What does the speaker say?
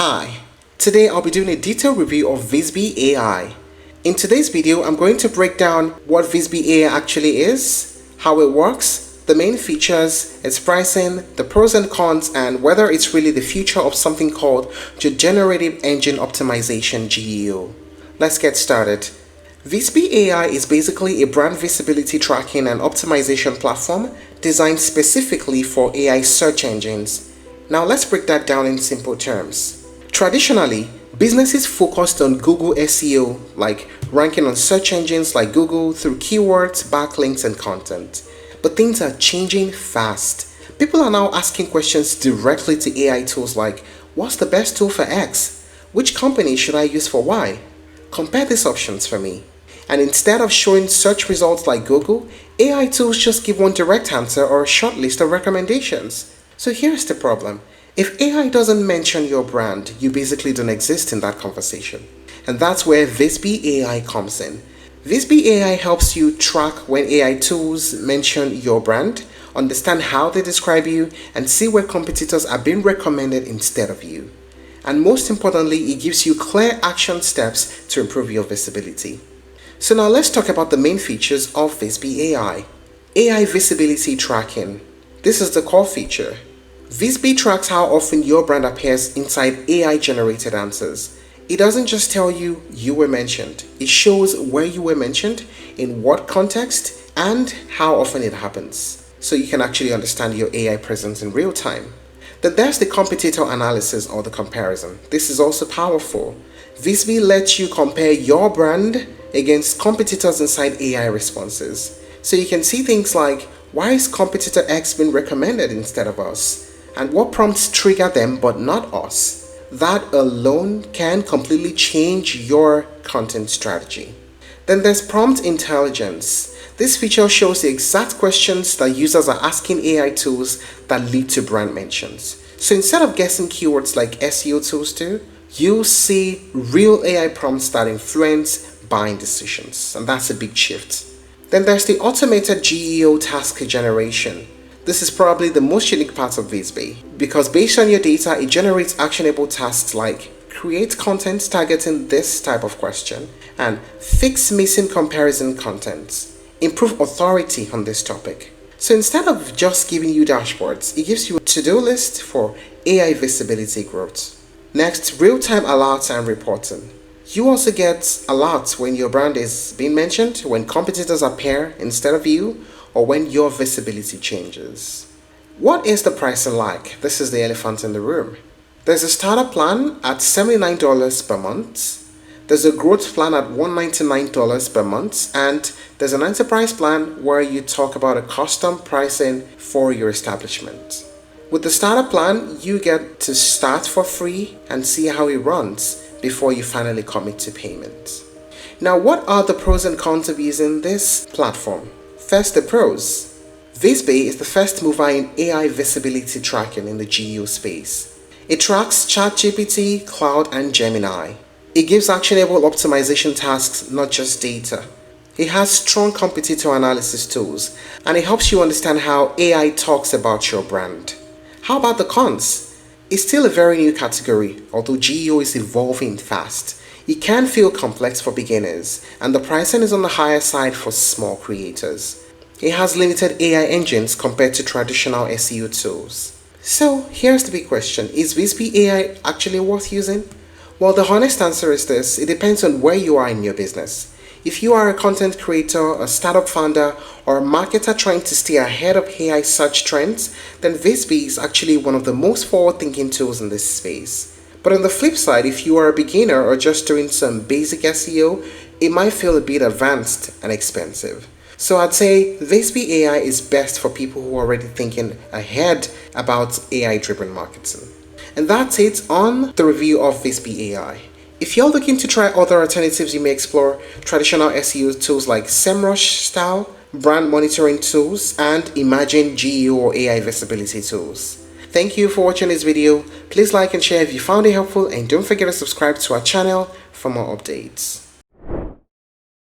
Hi, today I'll be doing a detailed review of Visby AI. In today's video, I'm going to break down what Visby AI actually is, how it works, the main features, its pricing, the pros and cons, and whether it's really the future of something called the Generative Engine Optimization GEO. Let's get started. Visby AI is basically a brand visibility tracking and optimization platform designed specifically for AI search engines. Now let's break that down in simple terms. Traditionally, businesses focused on Google SEO, like ranking on search engines like Google through keywords, backlinks, and content. But things are changing fast. People are now asking questions directly to AI tools like, what's the best tool for X? Which company should I use for Y? Compare these options for me. And instead of showing search results like Google, AI tools just give one direct answer or a short list of recommendations. So here's the problem. If AI doesn't mention your brand, you basically don't exist in that conversation. And that's where Visby AI comes in. Visby AI helps you track when AI tools mention your brand, understand how they describe you, and see where competitors are being recommended instead of you. And most importantly, it gives you clear action steps to improve your visibility. So now let's talk about the main features of Visby AI. AI visibility tracking. This is the core feature. Visby tracks how often your brand appears inside AI-generated answers. It doesn't just tell you were mentioned. It shows where you were mentioned, in what context, and how often it happens. So you can actually understand your AI presence in real time. Then there's the competitor analysis or the comparison. This is also powerful. Visby lets you compare your brand against competitors inside AI responses. So you can see things like, why is competitor X being recommended instead of us? And what prompts trigger them but not us? That alone can completely change your content strategy. Then there's prompt intelligence. This feature shows the exact questions that users are asking AI tools that lead to brand mentions. So instead of guessing keywords like SEO tools do, you'll see real AI prompts that influence buying decisions. And that's a big shift. Then there's the automated GEO task generation. This is probably the most unique part of Visby because based on your data, it generates actionable tasks like create content targeting this type of question and fix missing comparison content, improve authority on this topic. So instead of just giving you dashboards, it gives you a to-do list for AI visibility growth. Next, real-time alerts and reporting. You also get alerts when your brand is being mentioned, when competitors appear instead of you, or when your visibility changes. What is the pricing like? This is the elephant in the room. There's a starter plan at $79 per month. There's a growth plan at $199 per month. And there's an enterprise plan where you talk about a custom pricing for your establishment. With the starter plan, you get to start for free and see how it runs before you finally commit to payment. Now, what are the pros and cons of using this platform? First, the pros. Visby is the first mover in AI visibility tracking in the GEO space. It tracks ChatGPT, Cloud, and Gemini. It gives actionable optimization tasks, not just data. It has strong competitor analysis tools, and it helps you understand how AI talks about your brand. How about the cons? It's still a very new category, although GEO is evolving fast. It can feel complex for beginners, and the pricing is on the higher side for small creators. It has limited AI engines compared to traditional SEO tools. So here's the big question, is Visby AI actually worth using? Well, the honest answer is this, it depends on where you are in your business. If you are a content creator, a startup founder, or a marketer trying to stay ahead of AI search trends, then Visby is actually one of the most forward-thinking tools in this space. But on the flip side, if you are a beginner or just doing some basic SEO, it might feel a bit advanced and expensive. So I'd say Visby AI is best for people who are already thinking ahead about AI-driven marketing. And that's it on the review of Visby AI. If you're looking to try other alternatives, you may explore traditional SEO tools like SEMrush style, brand monitoring tools, and Imagine GEO or AI visibility tools. Thank you for watching this video. Please like and share if you found it helpful, and don't forget to subscribe to our channel for more updates.